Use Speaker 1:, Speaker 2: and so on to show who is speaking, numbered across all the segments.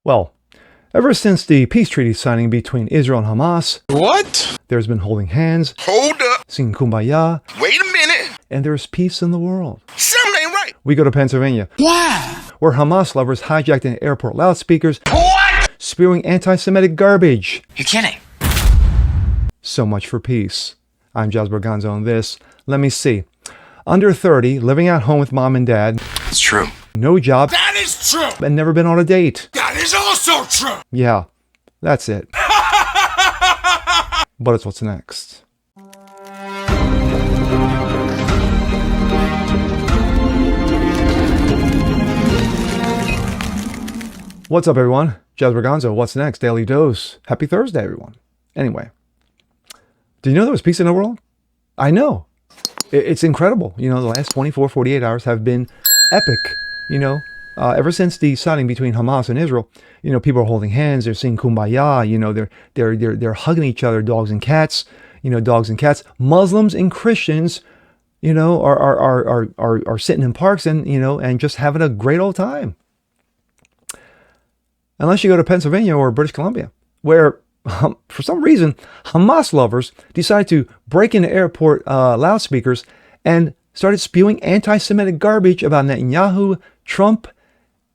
Speaker 1: Well, ever since the peace treaty signing between Israel and Hamas,
Speaker 2: What?
Speaker 1: there's been holding hands,
Speaker 2: Hold up.
Speaker 1: singing Kumbaya,
Speaker 2: Wait a minute.
Speaker 1: and there's peace in the world.
Speaker 2: Something ain't right.
Speaker 1: We go to Pennsylvania,
Speaker 2: Why?
Speaker 1: where Hamas lovers hijacked an airport loudspeakers,
Speaker 2: What?
Speaker 1: spewing anti-Semitic garbage.
Speaker 2: You're kidding.
Speaker 1: So much for peace. I'm Jazz Berganza on this. Let me see. Under 30, living at home with mom and dad,
Speaker 2: It's true.
Speaker 1: no job,
Speaker 2: That is true.
Speaker 1: and never been on a date.
Speaker 2: That is also true.
Speaker 1: Yeah, that's it. But it's what's next. What's up, everyone? Jazz Berganza, what's next? Daily Dose. Happy Thursday, everyone. Anyway, did you know there was peace in the world? I know. It's incredible. You know, the last 24, 48 hours have been epic. You know, ever since the signing between Hamas and Israel, you know, people are holding hands. They're singing Kumbaya. You know, they're hugging each other, dogs and cats. You know, dogs and cats. Muslims and Christians, you know, are sitting in parks and, you know, and just having a great old time. Unless you go to Pennsylvania or British Columbia, where for some reason Hamas lovers decided to break into airport loudspeakers and started spewing anti-Semitic garbage about Netanyahu, Trump,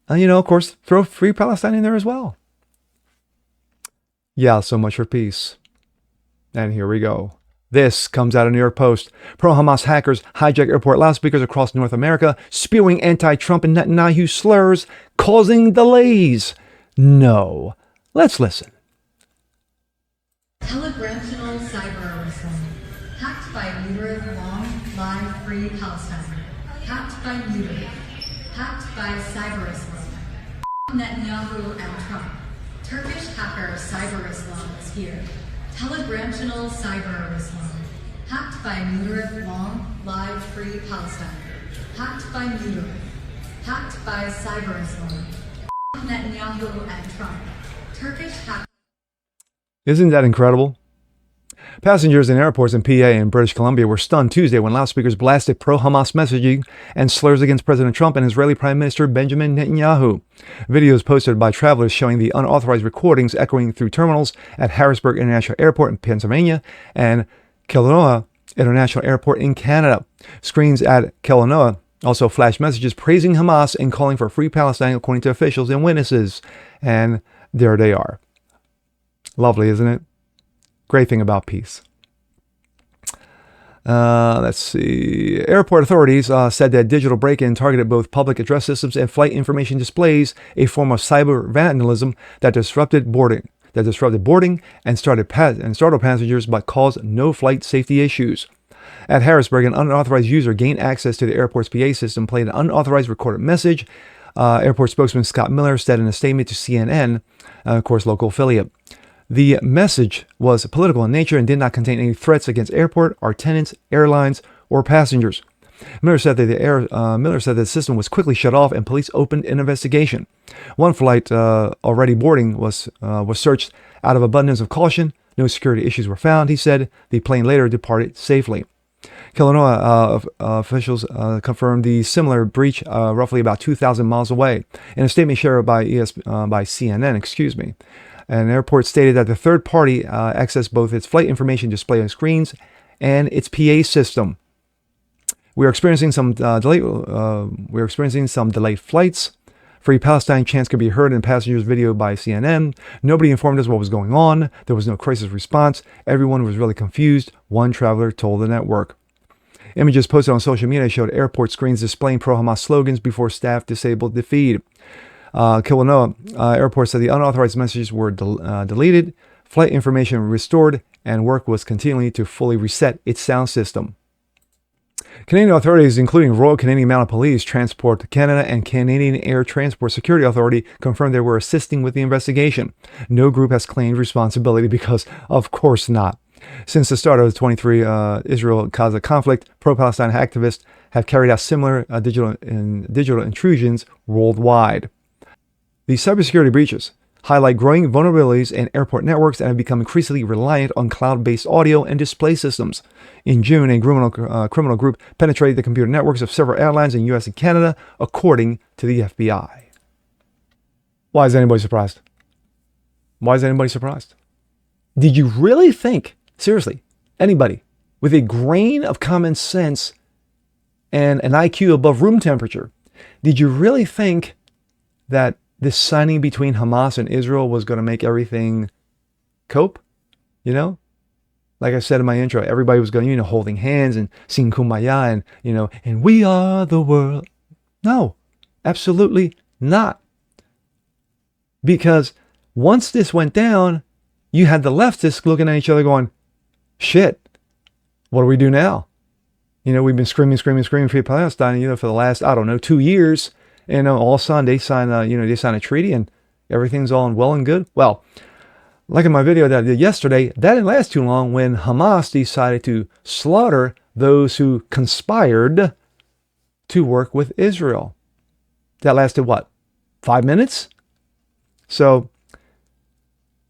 Speaker 1: and, you know, of course, throw Free Palestine in there as well. Yeah, so much for peace. And here we go. This comes out of New York Post. Pro-Hamas hackers hijack airport loudspeakers across North America, spewing anti-Trump and Netanyahu slurs, causing delays. No. Let's listen.
Speaker 3: Telegramtional cyber-arson. Hacked by leader of Long Live Free Palestine. Hacked by leader. Hacked by cyber-Islam. Netanyahu and Trump. Turkish hacker cyber-Islam is here. Telegramtional cyber-Islam. Hacked by leader of Long Live Free Palestine. Hacked by leader. Hacked by cyber-Islam. Netanyahu and Trump. Turkish hacker.
Speaker 1: Isn't that incredible? Passengers in airports in PA and British Columbia were stunned Tuesday when loudspeakers blasted pro-Hamas messaging and slurs against President Trump and Israeli Prime Minister Benjamin Netanyahu. Videos posted by travelers showing the unauthorized recordings echoing through terminals at Harrisburg International Airport in Pennsylvania and Kelowna International Airport in Canada. Screens at Kelowna also flashed messages praising Hamas and calling for Free Palestine, according to officials and witnesses. And there they are. Lovely, isn't it? Great thing about peace. Let's see. Airport authorities said that digital break-in targeted both public address systems and flight information displays, a form of cyber vandalism that disrupted boarding and startled passengers but caused no flight safety issues. At Harrisburg, an unauthorized user gained access to the airport's PA system, played an unauthorized recorded message. Airport spokesman Scott Miller said in a statement to CNN, of course, local affiliate. The message was political in nature and did not contain any threats against airport, our tenants, airlines, or passengers. Miller said that the system was quickly shut off and police opened an investigation. One flight already boarding was searched out of abundance of caution. No security issues were found. He said the plane later departed safely. Kelowna officials confirmed the similar breach roughly about 2,000 miles away. In a statement shared by CNN, an airport stated that the third party accessed both its flight information display on screens and its PA system. We are experiencing some delayed flights. Free Palestine chants could be heard in passengers' video by CNN. Nobody informed us what was going on. There was no crisis response. Everyone was really confused, one traveler told the network. Images posted on social media showed airport screens displaying pro-Hamas slogans before staff disabled the feed. Kelowna Airport said the unauthorized messages were deleted, flight information restored, and work was continuing to fully reset its sound system. Canadian authorities, including Royal Canadian Mounted Police, Transport Canada, and Canadian Air Transport Security Authority, confirmed they were assisting with the investigation. No group has claimed responsibility because, of course not. Since the start of the 23 Israel-Gaza conflict, pro-Palestine activists have carried out similar digital intrusions worldwide. These cybersecurity breaches highlight growing vulnerabilities in airport networks and have become increasingly reliant on cloud-based audio and display systems. In June, a criminal group penetrated the computer networks of several airlines in the U.S. and Canada, according to the FBI. Why is anybody surprised? Why is anybody surprised? Did you really think, seriously, anybody with a grain of common sense and an IQ above room temperature, did you really think that this signing between Hamas and Israel was going to make everything cope? You know? Like I said in my intro, everybody was going, holding hands and singing Kumbaya and, and we are the world. No, absolutely not. Because once this went down, you had the leftists looking at each other going, shit, what do we do now? We've been screaming for Palestine, for the last, 2 years. And all of a sudden they sign a treaty and everything's all well and good. Well, like in my video that I did yesterday, that didn't last too long when Hamas decided to slaughter those who conspired to work with Israel. That lasted what? 5 minutes? So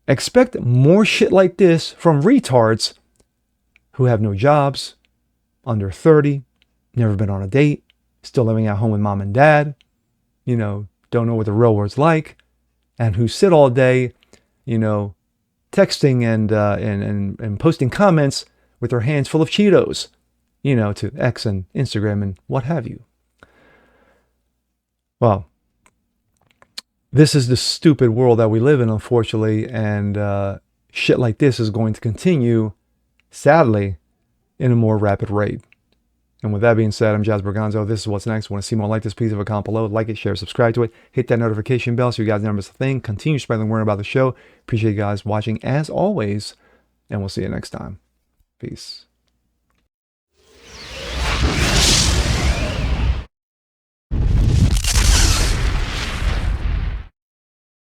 Speaker 1: expect more shit like this from retards who have no jobs, under 30, never been on a date, still living at home with mom and dad, don't know what the real world's like, and who sit all day, texting and posting comments with their hands full of Cheetos, to X and Instagram and what have you. Well, this is the stupid world that we live in, unfortunately, and shit like this is going to continue, sadly, in a more rapid rate. And with that being said, I'm Jazz Berganzo. This is What's Next. Want to see more like this, please have a comment below. Like it, share, subscribe to it. Hit that notification bell so you guys never miss a thing. Continue spreading the word about the show. Appreciate you guys watching as always. And we'll see you next time. Peace.